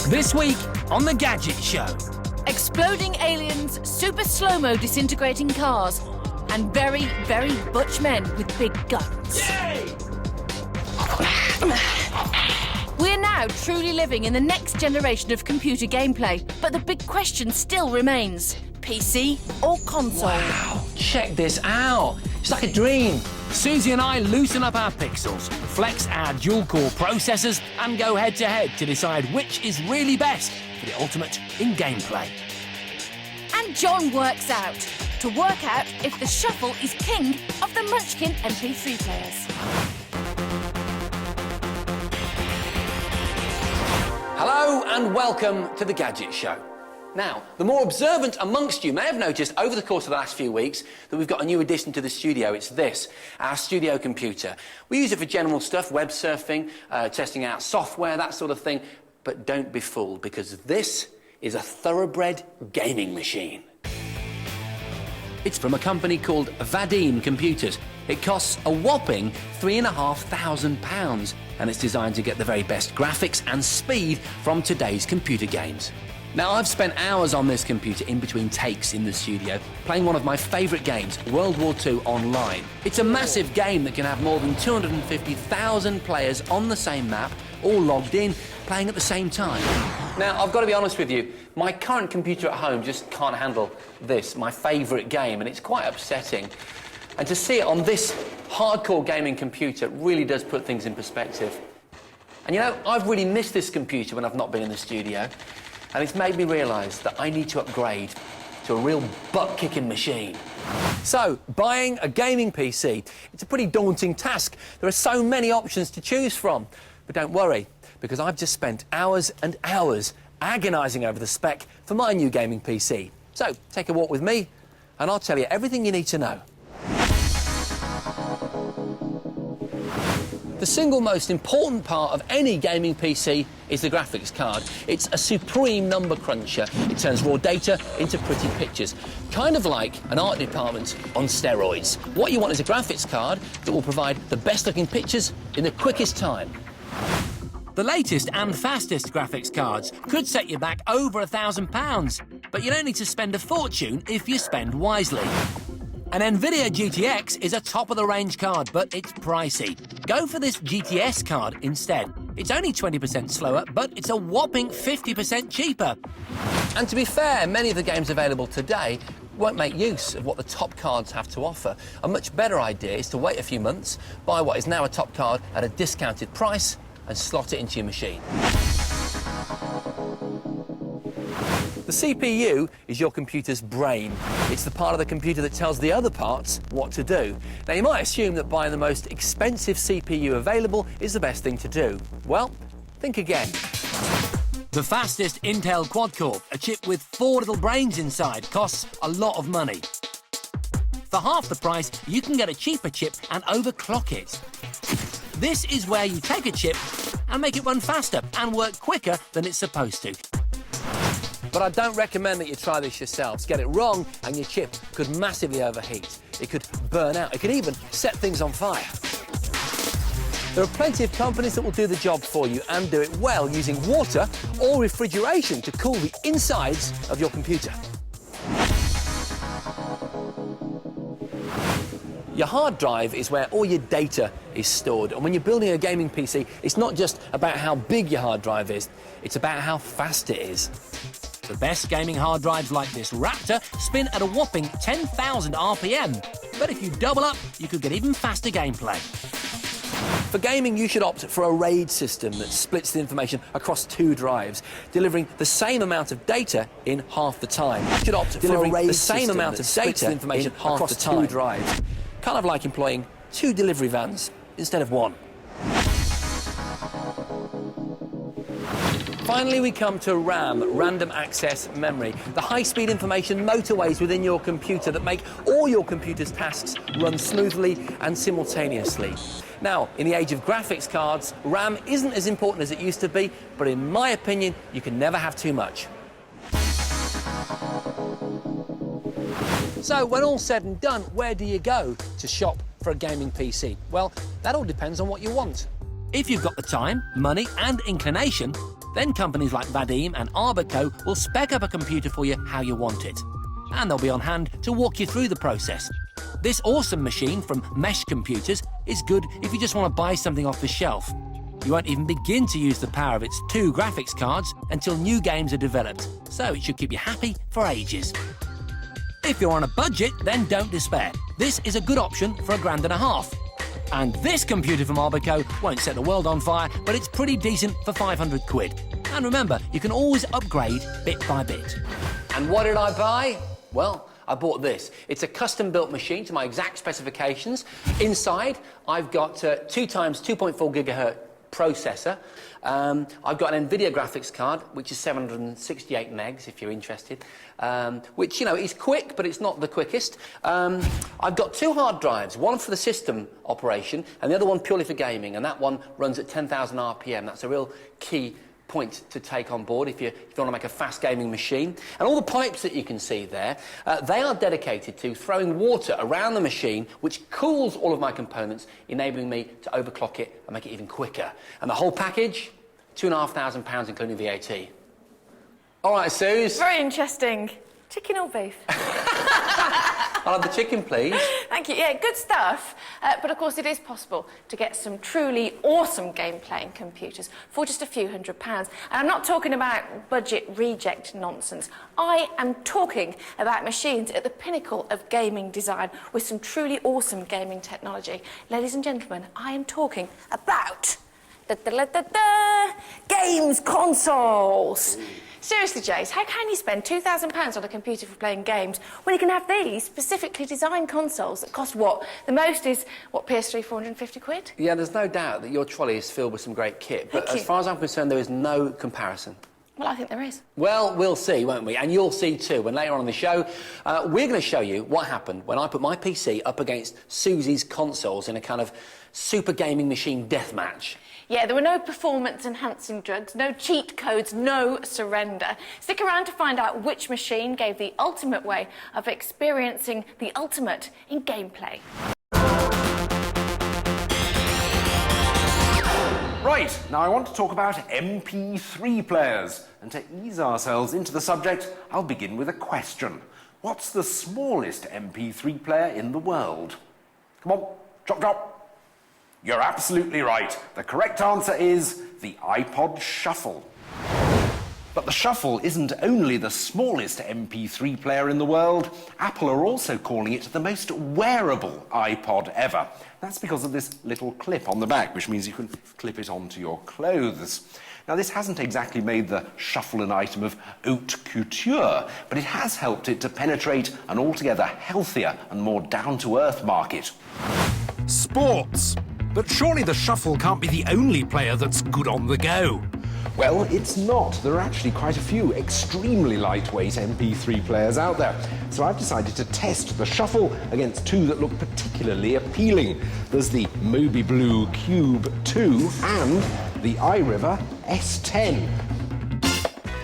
This week on The Gadget Show. Exploding aliens, super slow-mo disintegrating cars, and very, very butch men with big guns. Yay! We're now truly living in the next generation of computer gameplay, but the big question still remains: PC or console? Wow, check this out. It's like a dream. Susie and I loosen up our pixels, flex our dual-core processors, and go head-to-head to decide which is really best for the ultimate in gameplay. And John works out if the shuffle is king of the Munchkin MP3 players. Hello and welcome to The Gadget Show. Now, the more observant amongst you may have noticed over the course of the last few weeks that we've got a new addition to the studio. It's this, our studio computer. We use it for general stuff, web surfing, testing out software, that sort of thing. But don't be fooled, because this is a thoroughbred gaming machine. It's from a company called Vadim Computers. It costs a whopping £3,500, and it's designed to get the very best graphics and speed from today's computer games. Now, I've spent hours on this computer in between takes in the studio, playing one of my favourite games, World War II Online. It's a massive game that can have more than 250,000 players on the same map, all logged in, playing at the same time. Now, I've got to be honest with you, my current computer at home just can't handle this, my favourite game, and it's quite upsetting. And to see it on this hardcore gaming computer really does put things in perspective. And you know, I've really missed this computer when I've not been in the studio. And it's made me realise that I need to upgrade to a real butt-kicking machine. So, buying a gaming PC, it's a pretty daunting task. There are so many options to choose from. But don't worry, because I've just spent hours and hours agonising over the spec for my new gaming PC. So, take a walk with me, and I'll tell you everything you need to know. The single most important part of any gaming PC is the graphics card. It's a supreme number cruncher. It turns raw data into pretty pictures, kind of like an art department on steroids. What you want is a graphics card that will provide the best looking pictures in the quickest time. The latest and fastest graphics cards could set you back over £1,000, but you don't need to spend a fortune if you spend wisely. An NVIDIA GTX is a top-of-the-range card, but it's pricey. Go for this GTS card instead. It's only 20% slower, but it's a whopping 50% cheaper. And to be fair, many of the games available today won't make use of what the top cards have to offer. A much better idea is to wait a few months, buy what is now a top card at a discounted price, and slot it into your machine. The CPU is your computer's brain. It's the part of the computer that tells the other parts what to do. Now, you might assume that buying the most expensive CPU available is the best thing to do. Well, think again. The fastest Intel quad-core, a chip with 4 little brains inside, costs a lot of money. For half the price, you can get a cheaper chip and overclock it. This is where you take a chip and make it run faster and work quicker than it's supposed to. But I don't recommend that you try this yourselves. Get it wrong and your chip could massively overheat. It could burn out. It could even set things on fire. There are plenty of companies that will do the job for you and do it well using water or refrigeration to cool the insides of your computer. Your hard drive is where all your data is stored. And when you're building a gaming PC, it's not just about how big your hard drive is, it's about how fast it is. The best gaming hard drives like this Raptor spin at a whopping 10,000 RPM. But if you double up, you could get even faster gameplay. For gaming, you should opt for a RAID system that splits the information across 2 drives, delivering the same amount of data in half the time. You should opt for a RAID system that splits the information across 2 drives. Kind of like employing 2 delivery vans instead of 1. Finally, we come to RAM, Random Access Memory, the high-speed information motorways within your computer that make all your computer's tasks run smoothly and simultaneously. Now, in the age of graphics cards, RAM isn't as important as it used to be, but in my opinion, you can never have too much. So, when all's said and done, where do you go to shop for a gaming PC? Well, that all depends on what you want. If you've got the time, money and inclination, Then companies like Vadim and Arbico will spec up a computer for you how you want it. And they'll be on hand to walk you through the process. This awesome machine from Mesh Computers is good if you just want to buy something off the shelf. You won't even begin to use the power of its 2 graphics cards until new games are developed, so it should keep you happy for ages. If you're on a budget, then don't despair. This is a good option for £1,500. And this computer from Arbico won't set the world on fire, but it's pretty decent for 500 quid. And remember, you can always upgrade bit by bit. And what did I buy? Well, I bought this. It's a custom-built machine to my exact specifications. Inside, I've got 2 times 2.4 gigahertz processor. I've got an NVIDIA graphics card, which is 768 megs, if you're interested, which, you know, is quick, but it's not the quickest. I've got 2 hard drives, one for the system operation and the other one purely for gaming, and that one runs at 10,000 RPM. That's a real key point to take on board if you want to make a fast gaming machine. And all the pipes that you can see there, they are dedicated to throwing water around the machine, which cools all of my components, enabling me to overclock it and make it even quicker. And the whole package, £2,500 including VAT. All right, Suze. Very interesting. Chicken or beef? I'll have the chicken, please. Thank you. Yeah, good stuff. But of course, it is possible to get some truly awesome game-playing computers for just a few £100s. And I'm not talking about budget reject nonsense. I am talking about machines at the pinnacle of gaming design with some truly awesome gaming technology. Ladies and gentlemen, I am talking about games consoles. Seriously, Jace, how can you spend £2,000 on a computer for playing games when you can have these specifically designed consoles that cost what? The most is, what, PS3, 450 quid? Yeah, there's no doubt that your trolley is filled with some great kit, but as far as I'm concerned, there is no comparison. Well, I think there is. Well, we'll see, won't we? And you'll see too, when later on in the show, we're going to show you what happened when I put my PC up against Susie's consoles in a kind of super gaming machine deathmatch. Yeah, there were no performance-enhancing drugs, no cheat codes, no surrender. Stick around to find out which machine gave the ultimate way of experiencing the ultimate in gameplay. Right, now I want to talk about MP3 players. And to ease ourselves into the subject, I'll begin with a question. What's the smallest MP3 player in the world? Come on, chop chop. You're absolutely right. The correct answer is the iPod Shuffle. But the Shuffle isn't only the smallest MP3 player in the world. Apple are also calling it the most wearable iPod ever. That's because of this little clip on the back, which means you can clip it onto your clothes. Now, this hasn't exactly made the Shuffle an item of haute couture, but it has helped it to penetrate an altogether healthier and more down-to-earth market. Sports. But surely the Shuffle can't be the only player that's good on the go. Well, it's not. There are actually quite a few extremely lightweight MP3 players out there. So I've decided to test the Shuffle against 2 that look particularly appealing. There's the Moby Blue Cube 2 and the iRiver S10.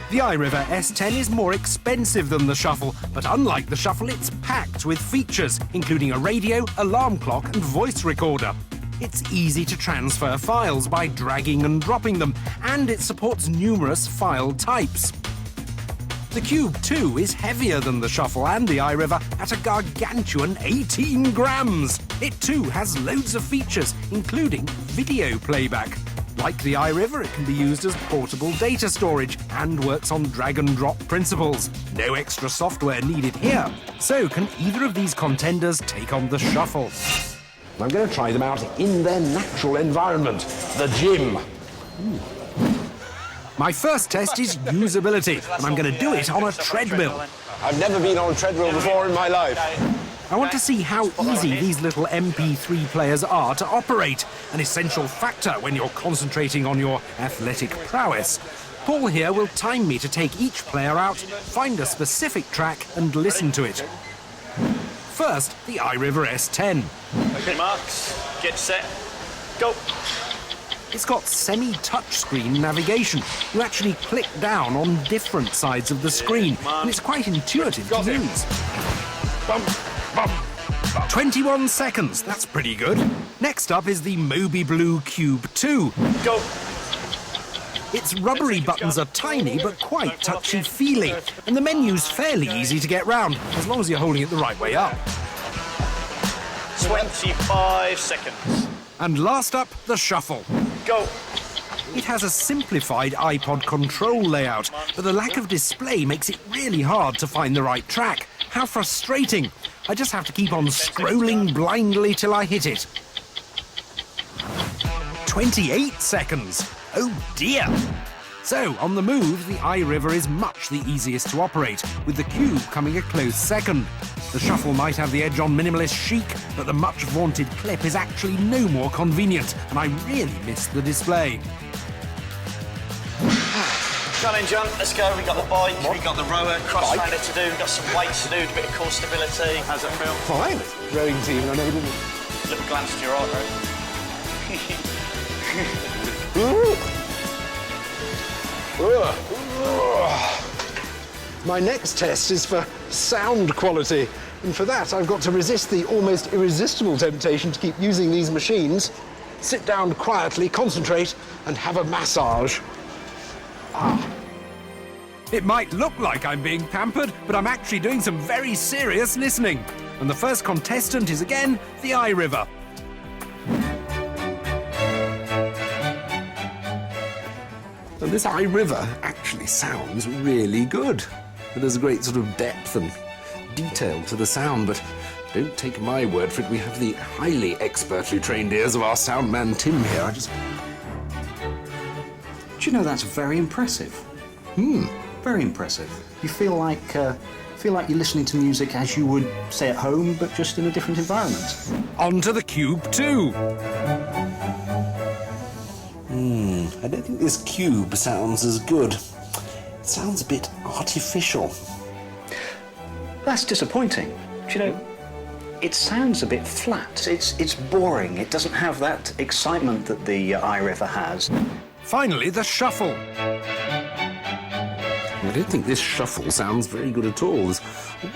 The iRiver S10 is more expensive than the Shuffle, but unlike the Shuffle, it's packed with features, including a radio, alarm clock and voice recorder. It's easy to transfer files by dragging and dropping them, and it supports numerous file types. The Cube 2 is heavier than the Shuffle and the iRiver at a gargantuan 18 grams. It too has loads of features, including video playback. Like the iRiver, it can be used as portable data storage and works on drag-and-drop principles. No extra software needed here. So can either of these contenders take on the Shuffle? I'm going to try them out in their natural environment, the gym. My first test is usability, and I'm going to do it on a treadmill. I've never been on a treadmill before in my life. I want to see how easy these little MP3 players are to operate, an essential factor when you're concentrating on your athletic prowess. Paul here will time me to take each player out, find a specific track and listen to it. First, the iRiver S10. Okay, marks, get set, go. It's got semi-touchscreen navigation. You actually click down on different sides of the screen, and it's quite intuitive to use. 21 seconds, that's pretty good. Next up is the Moby Blue Cube 2. Go. Its rubbery buttons are tiny but quite touchy-feely, and the menu's fairly easy to get round, as long as you're holding it the right way up. 25 seconds. And last up, the shuffle. Go. It has a simplified iPod control layout, but the lack of display makes it really hard to find the right track. How frustrating. I just have to keep on scrolling blindly till I hit it. 28 seconds. Oh dear. So, on the move, the iRiver is much the easiest to operate, with the Cube coming a close second. The shuffle might have the edge on minimalist chic, but the much-vaunted clip is actually no more convenient, and I really miss the display. Challenge on, let's go. We got the bike, we got the rower, cross-trainer to do, we've got some weights to do, a bit of core stability. How's that feel? Fine. Rowing team, I never did it. Little glance to your right, right? My next test is for sound quality, and for that I've got to resist the almost irresistible temptation to keep using these machines, sit down quietly, concentrate, and have a massage. It might look like I'm being pampered, but I'm actually doing some very serious listening. And the first contestant is again the iRiver. And this iRiver actually sounds really good. There's a great sort of depth and detail to the sound, but don't take my word for it. We have the highly expertly trained ears of our sound man Tim here. Do you know, that's very impressive. Very impressive. You feel like you're listening to music as you would, say, at home, but just in a different environment. On to the Cube 2. I don't think this Cube sounds as good. It sounds a bit artificial. That's disappointing. Do you know, it sounds a bit flat. It's boring. It doesn't have that excitement that the iRiver has. Finally, the shuffle. I don't think this shuffle sounds very good at all. There's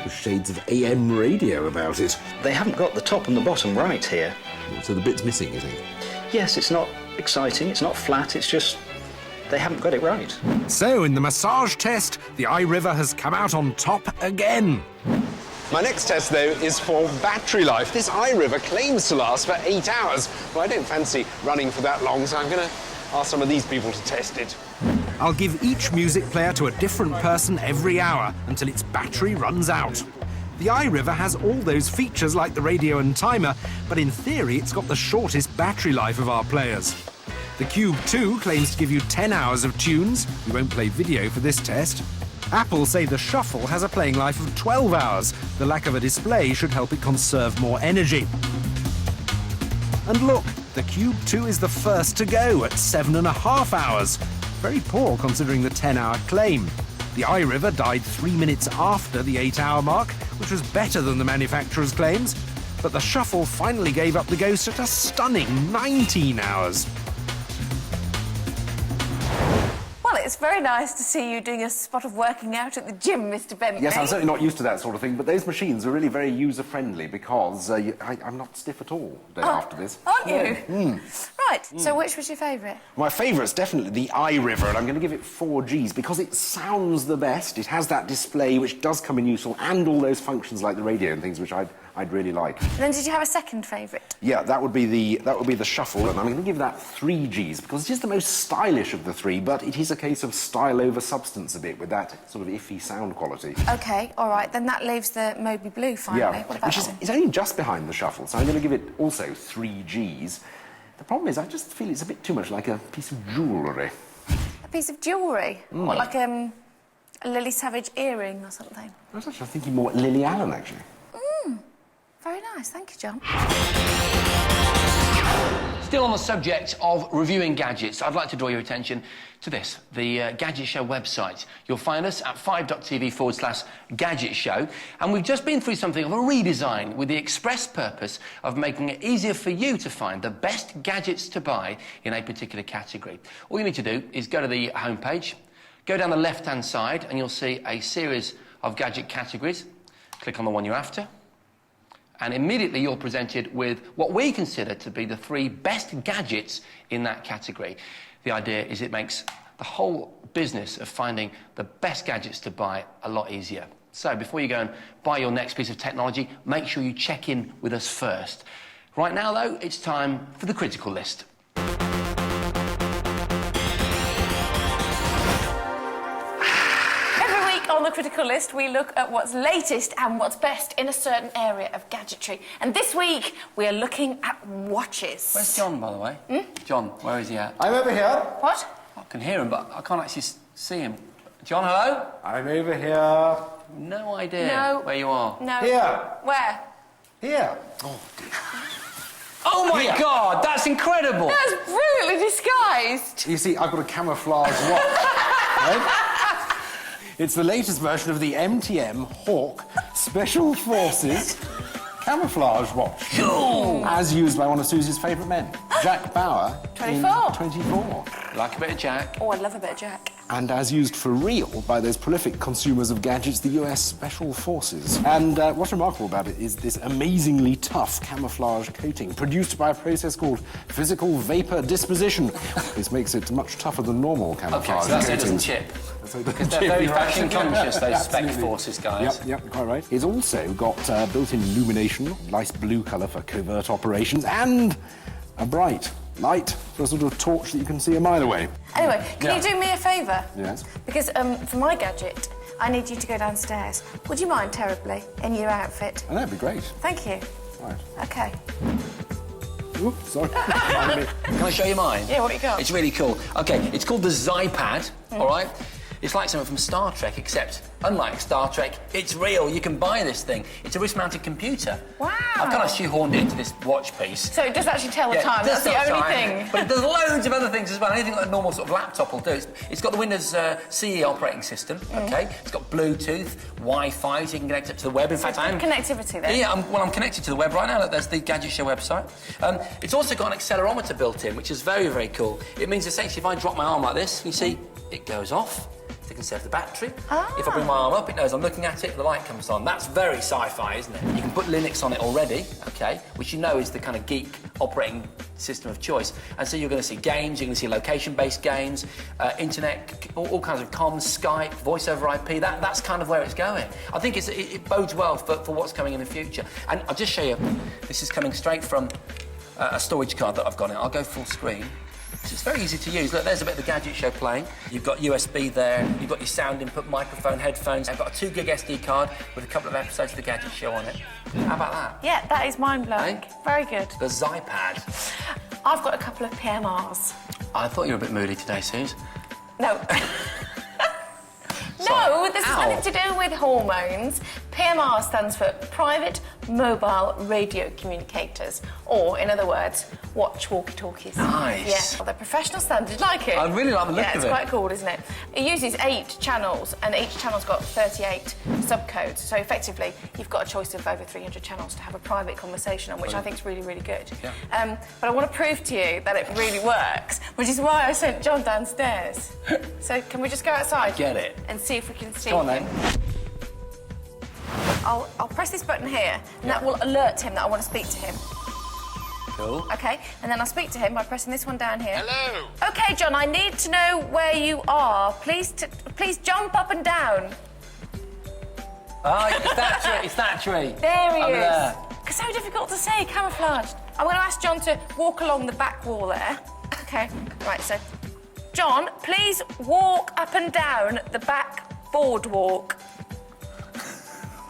shades of AM radio about it. They haven't got the top and the bottom right here. So the bit's missing, you think? Yes, it's not exciting, it's not flat, it's just they haven't got it right. So, in the massage test, the iRiver has come out on top again. My next test, though, is for battery life. This iRiver claims to last for 8 hours. Well, I don't fancy running for that long, so I'm going to ask some of these people to test it. I'll give each music player to a different person every hour until its battery runs out. The iRiver has all those features like the radio and timer, but in theory it's got the shortest battery life of our players. The Cube 2 claims to give you 10 hours of tunes. We won't play video for this test. Apple say the Shuffle has a playing life of 12 hours. The lack of a display should help it conserve more energy. And look, the Cube 2 is the first to go at 7.5 hours. Very poor considering the 10-hour claim. The iRiver died 3 minutes after the 8-hour mark, which was better than the manufacturer's claims. But the Shuffle finally gave up the ghost at a stunning 19 hours. Well, it's very nice to see you doing a spot of working out at the gym, Mr. Bentley. Yes, I'm certainly not used to that sort of thing, but those machines are really very user-friendly because I'm not stiff at all the day after this. Aren't you? Right, so which was your favourite? My favourite's definitely the iRiver, and I'm going to give it 4 Gs because it sounds the best. It has that display which does come in useful, and all those functions like the radio and things which I'd really like. And then did you have a second favourite? Yeah, that would be the Shuffle, and I'm going to give that 3 Gs because it is the most stylish of the 3, but it is a case of style over substance a bit with that sort of iffy sound quality. OK, all right, then that leaves the Moby Blue finally. Yeah, What about which is only just behind the Shuffle, so I'm going to give it also 3 Gs. The problem is I just feel it's a bit too much like a piece of jewellery. A piece of jewellery? What, like a Lily Savage earring or something? I was actually thinking more Lily Allen, actually. Very nice, thank you, John. Still on the subject of reviewing gadgets, I'd like to draw your attention to this, the Gadget Show website. You'll find us at 5.tv/Gadget Show, and we've just been through something of a redesign with the express purpose of making it easier for you to find the best gadgets to buy in a particular category. All you need to do is go to the homepage, go down the left-hand side, and you'll see a series of gadget categories. Click on the one you're after. And immediately you're presented with what we consider to be the 3 best gadgets in that category. The idea is it makes the whole business of finding the best gadgets to buy a lot easier. So before you go and buy your next piece of technology, make sure you check in with us first. Right now, though, it's time for the critical list. On the critical list, we look at what's latest and what's best in a certain area of gadgetry. And this week, we are looking at watches. Where's John, by the way? John, where is he at? I'm over here. What? I can hear him, but I can't actually see him. John, hello? I'm over here. No idea No. where you are. No. Here. Where? Here. Oh, my God, that's incredible! That's brilliantly disguised. You see, I've got a camouflage watch. Right? It's the latest version of the MTM Hawk Special Forces camouflage watch. Cool! As used by one of Susie's favourite men, Jack Bauer. 24. In 24. Like a bit of Jack. Oh, I love a bit of Jack. And as used for real by those prolific consumers of gadgets, the US Special Forces. And what's remarkable about it is this amazingly tough camouflage coating produced by a process called physical vapor disposition. This makes it much tougher than normal camouflage Okay, so that's it doesn't coatings. chip. So it Because doesn't they're very chip, right? fashion conscious, those Spec Absolutely. Forces guys. Yep, quite right. It's also got built-in illumination, nice blue colour for covert operations, and a bright light for a sort of torch that you can see a mile away. Anyway, can you do me a favour? Yes. Because for my gadget, I need you to go downstairs. Would you mind terribly in your outfit? Oh, that'd be great. Thank you. Right. Okay. Oops, sorry. Can I show you mine? Yeah, what you got? It's really cool. OK, it's called the Zypad, all right? It's like something from Star Trek, except, unlike Star Trek, it's real. You can buy this thing. It's a wrist-mounted computer. Wow. I've kind of shoehorned it into this watch piece. So it does actually tell the time. it does That's the tell only time, thing. But it does loads of other things as well. Anything that a normal sort of laptop will do. It's got the Windows CE operating system, OK? It's got Bluetooth, Wi-Fi, so you can connect it to the web. In fact, I am... Connectivity then? Yeah, I'm connected to the web right now. Look, there's the Gadget Show website. It's also got an accelerometer built in, which is very, very cool. It means essentially if I drop my arm like this, you see, it goes off. They can conserve the battery. If I bring my arm up, it knows I'm looking at it, the light comes on. That's very sci-fi, isn't it? You can put Linux on it already, OK, which you know is the kind of geek operating system of choice. And so you're going to see games, you're going to see location-based games, internet, all kinds of comms, Skype, voice over IP. That's kind of where it's going. I think it bodes well for what's coming in the future. And I'll just show you, this is coming straight from a storage card that I've got in. I'll go full screen. It's very easy to use. Look, there's a bit of the Gadget Show playing. You've got USB there. You've got your sound input, microphone, headphones. I've got a 2 gig SD card with a couple of episodes of the Gadget Show on it. How about that? Yeah, that is mind-blowing. Eh? Very good. The Zypad. I've got a couple of PMRs. I thought you were a bit moody today, Suze. No. Sorry. No, this is nothing to do with hormones. PMR stands for Private Mobile Radio Communicators, or, in other words, watch walkie-talkies. Nice. Yeah, well, they're professional standard. Like it? I really like the look yeah, of it's it. quite cool, isn't it? It uses 8 channels, and each channel's got 38 subcodes. So effectively, you've got a choice of over 300 channels to have a private conversation on, which I think is really, really good. Yeah. But I want to prove to you that it really works, which is why I sent John downstairs. So can we just go outside? Get it. And see if we can see Go on, him. then. I'll press this button here, and that will alert him that I want to speak to him. Cool. Okay, and then I'll speak to him by pressing this one down here. Hello. Okay, John, I need to know where you are. Please jump up and down. Oh, it's that tree. There he Over is. there. It's so difficult to say, camouflaged. I'm going to ask John to walk along the back wall there. Okay, right, so... John, please walk up and down the back boardwalk.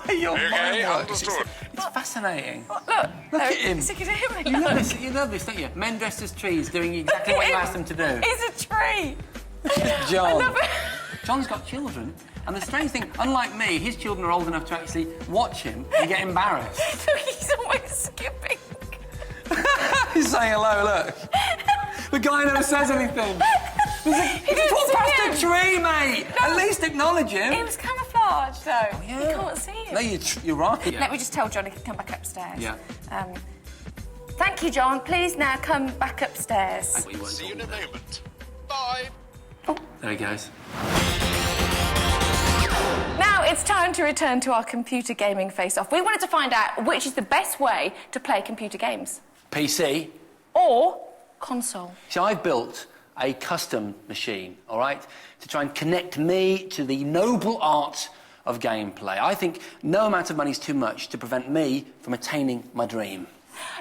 Your Okay, mind works. understood. It's fascinating. Oh, look. Look at him. Is he going to hit me? You love this, don't you? Men dressed as trees doing exactly what you asked them to do. He's a tree. John. I love it. John's got children, and the strange thing, unlike me, his children are old enough to actually watch him and get embarrassed. Look, he's almost skipping. He's saying hello, look. The guy never says anything. He didn't Walk see past him. a tree, mate. No. At least acknowledge him. It was camouflage, though. Yeah. You can't see him. No, you're right. Let me just tell John he can come back upstairs. Yeah. Thank you, John. Please now come back upstairs. See you in a moment. Bye. There he goes. Now it's time to return to our computer gaming face-off. We wanted to find out which is the best way to play computer games. PC. Or console. So I've built a custom machine, all right, to try and connect me to the noble art of gameplay. I think no amount of money is too much to prevent me from attaining my dream.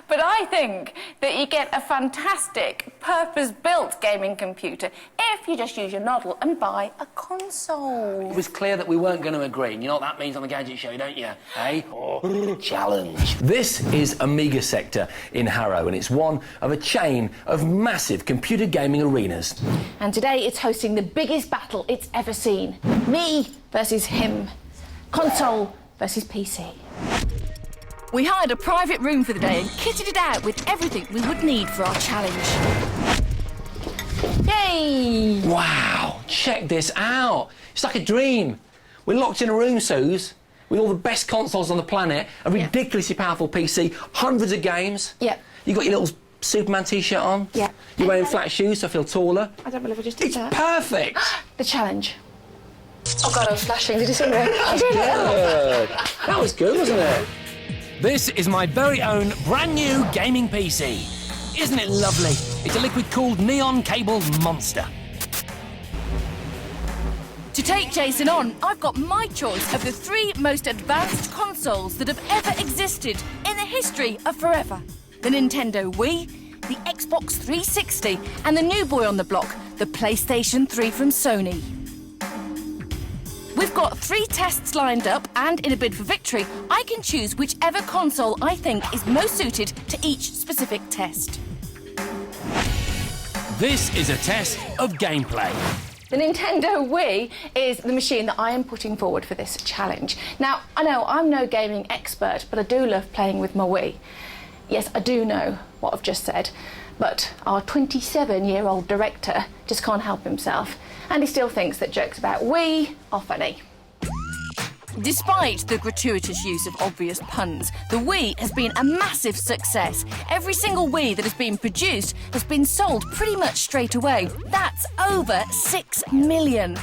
But I think that you get a fantastic, purpose-built gaming computer if you just use your noddle and buy a console. It was clear that we weren't going to agree, and you know what that means on the Gadget Show, don't you? Eh? Challenge. This is Amiga Sector in Harrow, and it's one of a chain of massive computer gaming arenas. And today it's hosting the biggest battle it's ever seen. Me versus him. Console versus PC. We hired a private room for the day and kitted it out with everything we would need for our challenge. Yay! Wow, check this out. It's like a dream. We're locked in a room, Suze, with all the best consoles on the planet, a ridiculously powerful PC, hundreds of games. Yep. You got your little Superman T-shirt on. Yeah. You're wearing flat shoes, so I feel taller. I don't believe I just did It's that. perfect. The challenge. Oh God, I was flashing. Did you see me? I did Good. That was good, wasn't it? This is my very own brand new gaming PC. Isn't it lovely? It's a liquid-cooled neon-cabled monster. To take Jason on, I've got my choice of the 3 most advanced consoles that have ever existed in the history of forever. The Nintendo Wii, the Xbox 360, and the new boy on the block, the PlayStation 3 from Sony. We've got 3 tests lined up, and in a bid for victory, I can choose whichever console I think is most suited to each specific test. This is a test of gameplay. The Nintendo Wii is the machine that I am putting forward for this challenge. Now, I know I'm no gaming expert, but I do love playing with my Wii. Yes, I do know what I've just said, but our 27-year-old director just can't help himself, and he still thinks that jokes about Wii are funny. Despite the gratuitous use of obvious puns, the Wii has been a massive success. Every single Wii that has been produced has been sold pretty much straight away. That's over 6 million.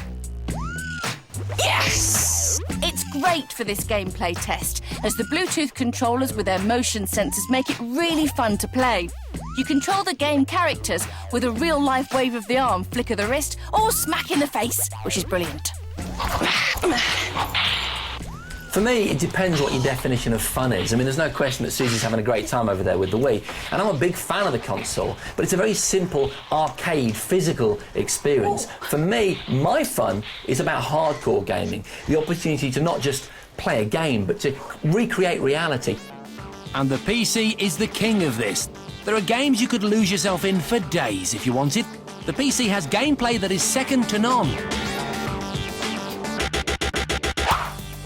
Yes! It's great for this gameplay test, as the Bluetooth controllers with their motion sensors make it really fun to play. You control the game characters with a real-life wave of the arm, flick of the wrist, or smack in the face, which is brilliant. For me, it depends what your definition of fun is. I mean, there's no question that Susie's having a great time over there with the Wii, and I'm a big fan of the console, but it's a very simple, arcade, physical experience. For me, my fun is about hardcore gaming, the opportunity to not just play a game, but to recreate reality. And the PC is the king of this. There are games you could lose yourself in for days if you wanted. The PC has gameplay that is second to none.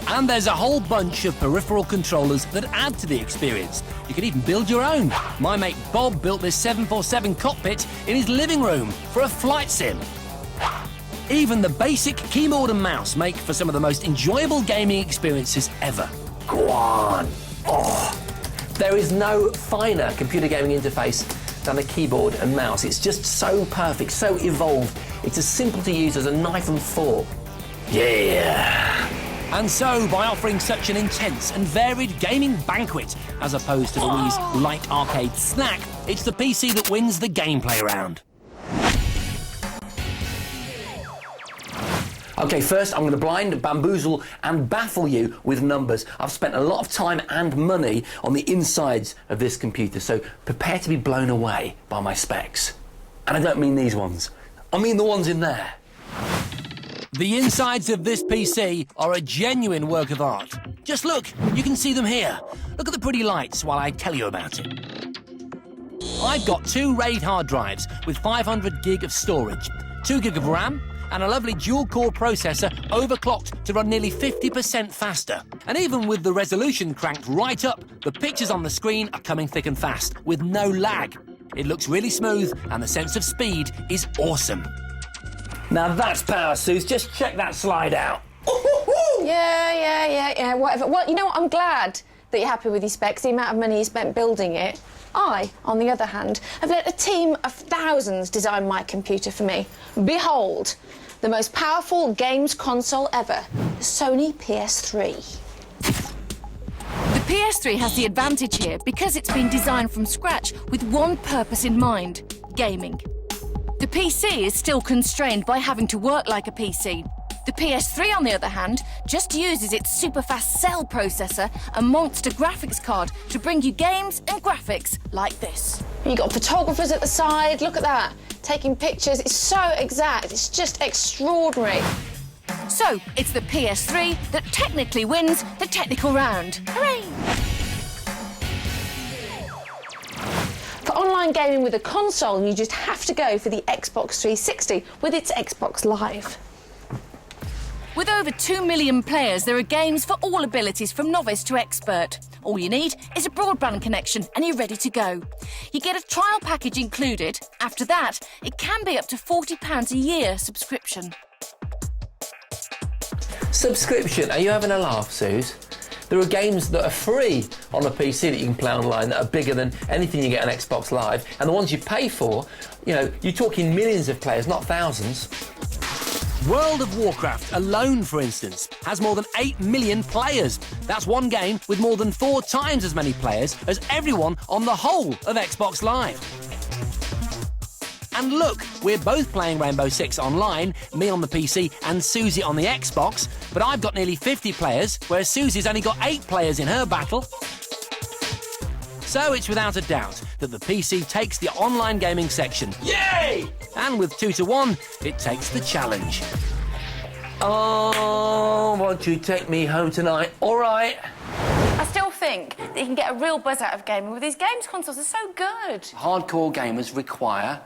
And there's a whole bunch of peripheral controllers that add to the experience. You can even build your own. My mate Bob built this 747 cockpit in his living room for a flight sim. Even the basic keyboard and mouse make for some of the most enjoyable gaming experiences ever. Go on. Oh, there is no finer computer gaming interface than a keyboard and mouse. It's just so perfect, so evolved. It's as simple to use as a knife and fork. Yeah. And so, by offering such an intense and varied gaming banquet, as opposed to the Wii's light arcade snack, it's the PC that wins the gameplay round. OK, first I'm going to blind, bamboozle and baffle you with numbers. I've spent a lot of time and money on the insides of this computer, so prepare to be blown away by my specs. And I don't mean these ones. I mean the ones in there. The insides of this PC are a genuine work of art. Just look, you can see them here. Look at the pretty lights while I tell you about it. I've got 2 RAID hard drives with 500 gig of storage, 2 gig of RAM, and a lovely dual-core processor overclocked to run nearly 50% faster. And even with the resolution cranked right up, the pictures on the screen are coming thick and fast, with no lag. It looks really smooth, and the sense of speed is awesome. Now that's power, Suze. Just check that slide out. Yeah, whatever. Well, you know what? I'm glad that you're happy with your specs, the amount of money you spent building it. I, on the other hand, have let a team of thousands design my computer for me. Behold, the most powerful games console ever, the Sony PS3. The PS3 has the advantage here because it's been designed from scratch with one purpose in mind: gaming. The PC is still constrained by having to work like a PC. The PS3, on the other hand, just uses its super-fast cell processor and monster graphics card to bring you games and graphics like this. You've got photographers at the side, look at that. Taking pictures, it's so exact, it's just extraordinary. So, it's the PS3 that technically wins the technical round. Hooray! For online gaming with a console, you just have to go for the Xbox 360 with its Xbox Live. With over 2 million players, there are games for all abilities from novice to expert. All you need is a broadband connection and you're ready to go. You get a trial package included. After that, it can be up to £40 a year subscription. Subscription? Are you having a laugh, Suze? There are games that are free on a PC that you can play online that are bigger than anything you get on Xbox Live, and the ones you pay for, you know, you're talking millions of players, not thousands. World of Warcraft alone, for instance, has more than 8 million players. That's one game with more than 4 times as many players as everyone on the whole of Xbox Live. And look, we're both playing Rainbow Six online, me on the PC and Susie on the Xbox, but I've got nearly 50 players, whereas Susie's only got 8 players in her battle. So it's without a doubt that the PC takes the online gaming section. Yay! And with 2 to 1, it takes the challenge. Oh, won't you take me home tonight? All right. I still think that you can get a real buzz out of gaming with these games consoles. They're so good. Hardcore gamers require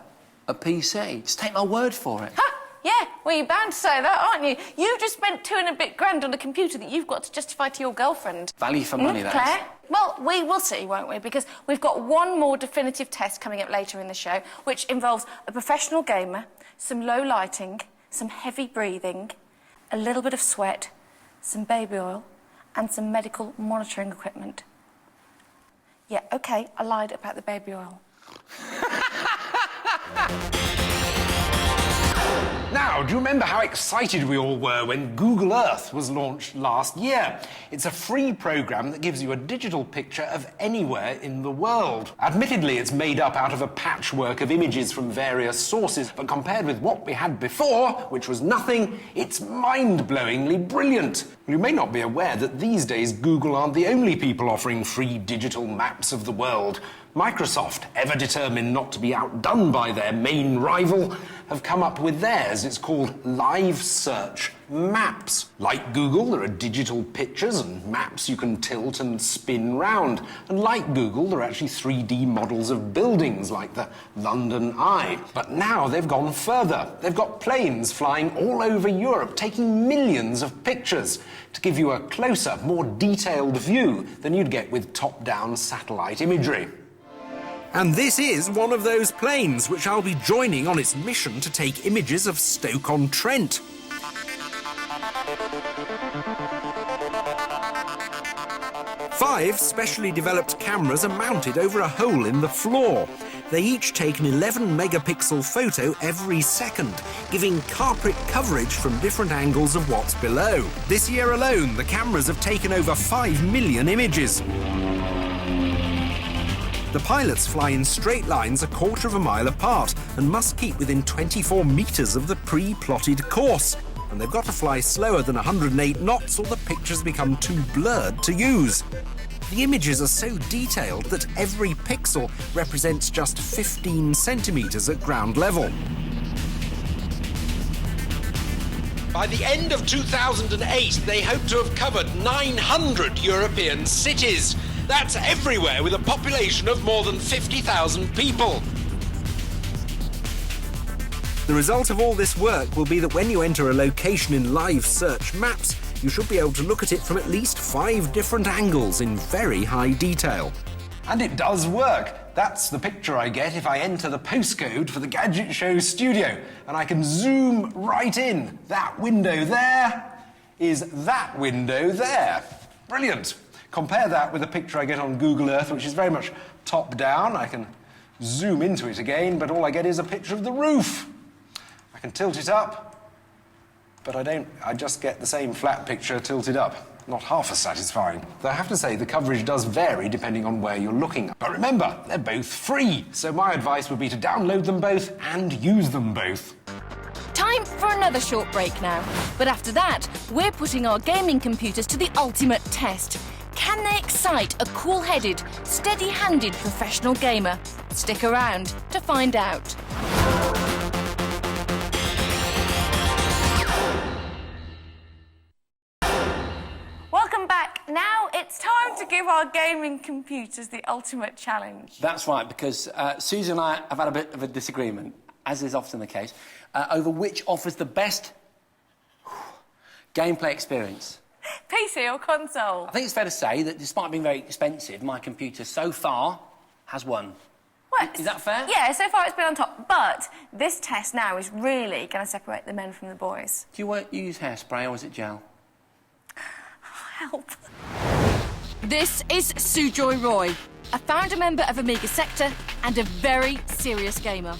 a PC. Just take my word for it. Ha! Yeah, well, you're bound to say that, aren't you? You just spent £2 and a bit grand on a computer that you've got to justify to your girlfriend. Value for money, that Claire? is. Well, we will see, won't we? Because we've got one more definitive test coming up later in the show, which involves a professional gamer, some low lighting, some heavy breathing, a little bit of sweat, some baby oil, and some medical monitoring equipment. Yeah, OK, I lied about the baby oil. Now, do you remember how excited we all were when Google Earth was launched last year? It's a free program that gives you a digital picture of anywhere in the world. Admittedly, it's made up out of a patchwork of images from various sources, but compared with what we had before, which was nothing, it's mind-blowingly brilliant. You may not be aware that these days Google aren't the only people offering free digital maps of the world. Microsoft, ever determined not to be outdone by their main rival, have come up with theirs. It's called Live Search Maps. Like Google, there are digital pictures and maps you can tilt and spin round. And like Google, there are actually 3D models of buildings like the London Eye. But now they've gone further. They've got planes flying all over Europe, taking millions of pictures to give you a closer, more detailed view than you'd get with top-down satellite imagery. And this is one of those planes which I'll be joining on its mission to take images of Stoke-on-Trent. Five specially developed cameras are mounted over a hole in the floor. They each take an 11-megapixel photo every second, giving carpet coverage from different angles of what's below. This year alone, the cameras have taken over 5 million images. The pilots fly in straight lines 1/4 of a mile apart and must keep within 24 metres of the pre-plotted course. And they've got to fly slower than 108 knots or the pictures become too blurred to use. The images are so detailed that every pixel represents just 15 centimetres at ground level. By the end of 2008, they hope to have covered 900 European cities. That's everywhere with a population of more than 50,000 people. The result of all this work will be that when you enter a location in Live Search Maps, you should be able to look at it from at least 5 different angles in very high detail. And it does work. That's the picture I get if I enter the postcode for the Gadget Show studio. And I can zoom right in. That window there is that window there. Brilliant. Compare that with the picture I get on Google Earth, which is very much top-down. I can zoom into it again, but all I get is a picture of the roof. I can tilt it up, but I don't. I just get the same flat picture tilted up. not half as satisfying. Though I have to say, the coverage does vary depending on where you're looking. But remember, they're both free, so my advice would be to download them both and use them both. Time for another short break now. But after that, we're putting our gaming computers to the ultimate test. Can they excite a cool-headed, steady-handed professional gamer? Stick around to find out. Welcome back. Now it's time to give our gaming computers the ultimate challenge. That's right, because Susan and I have had a bit of a disagreement, as is often the case, over which offers the best gameplay experience. PC or console? I think it's fair to say that despite being very expensive, my computer so far has won. What? Is that fair? Yeah, so far it's been on top. But this test now is really going to separate the men from the boys. Do you use hairspray or is it gel? Help. This is Sujoy Roy, a founder member of Amiga Sector and a very serious gamer.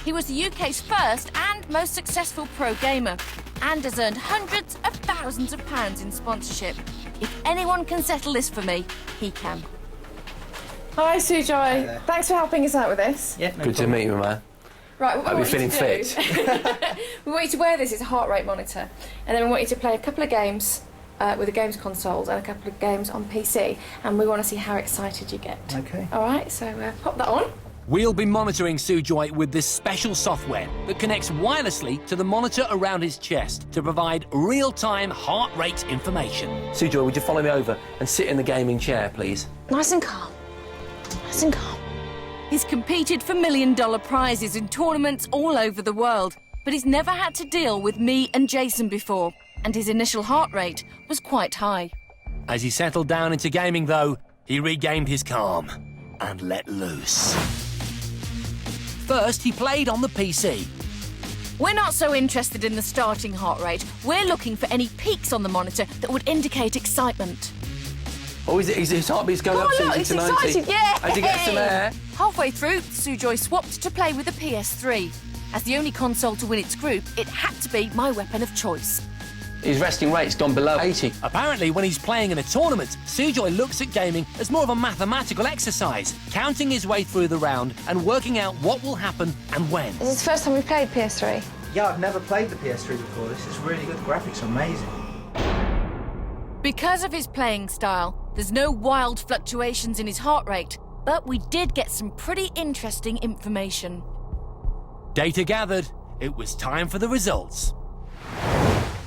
He was the UK's first and most successful pro gamer and has earned hundreds of thousands of pounds in sponsorship. If anyone can settle this for me, he can. Hi, Sujoy. Thanks for helping us out with this. Yeah, Good to meet you, man. Right, what we Hope want you're you feeling to do... we want you to wear this as a heart rate monitor, and then we want you to play a couple of games with the games consoles and a couple of games on PC, and we want to see how excited you get. Okay. All right, so pop that on. We'll be monitoring Sujoy with this special software that connects wirelessly to the monitor around his chest to provide real-time heart rate information. Sujoy, would you follow me over and sit in the gaming chair, please? Nice and calm. Nice and calm. He's competed for million-dollar prizes in tournaments all over the world, but he's never had to deal with me and Jason before, and his initial heart rate was quite high. As he settled down into gaming, though, he regained his calm and let loose. First, he played on the PC. We're not so interested in the starting heart rate. We're looking for any peaks on the monitor that would indicate excitement. Oh, his heartbeat's going up, look, Susan, he's to 90. excited, yeah! As he gets some air. Halfway through, Sujoy swapped to play with the PS3. As the only console to win its group, it had to be my weapon of choice. His resting rate's gone below 80. Apparently, when he's playing in a tournament, Sujoy looks at gaming as more of a mathematical exercise, counting his way through the round and working out what will happen and when. Is this the first time we've played PS3? Yeah, I've never played the PS3 before. This is really good. The graphics are amazing. Because of his playing style, there's no wild fluctuations in his heart rate, but we did get some pretty interesting information. Data gathered, it was time for the results.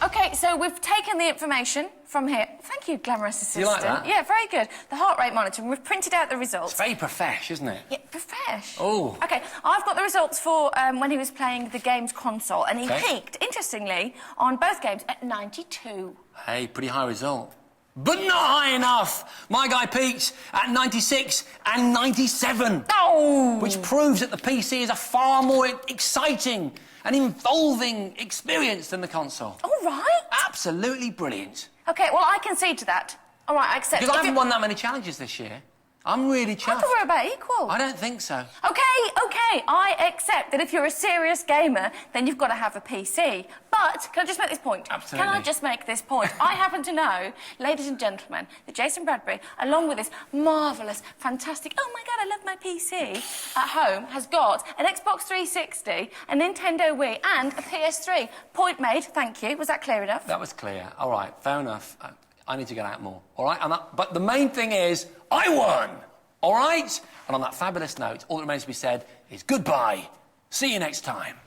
OK, so we've taken the information from here. Thank you, glamorous assistant. You like that? Yeah, very good. The heart rate monitor, and we've printed out the results. It's very profesh, isn't it? Yeah, profesh. Oh. OK, I've got the results for when he was playing the games console, and he peaked, interestingly, on both games at 92. Hey, pretty high result. But not high enough! My guy peaked at 96 and 97. Oh! Which proves that the PC is a far more exciting and involving experience than the console. All right. Absolutely brilliant. OK, well, I concede to that. All right, I accept. Because I haven't won that many challenges this year. I'm really chuffed. I thought we're about equal. I don't think so. OK, I accept that if you're a serious gamer, then you've got to have a PC. But, can I just make this point? Absolutely. Can I just make this point? I happen to know, ladies and gentlemen, that Jason Bradbury, along with this marvellous, fantastic, oh my God, I love my PC, at home, has got an Xbox 360, a Nintendo Wii, and a PS3. Point made, thank you. Was that clear enough? That was clear. All right, fair enough. I need to get out more, all right? But the main thing is, I won, all right? And on that fabulous note, all that remains to be said is goodbye. See you next time.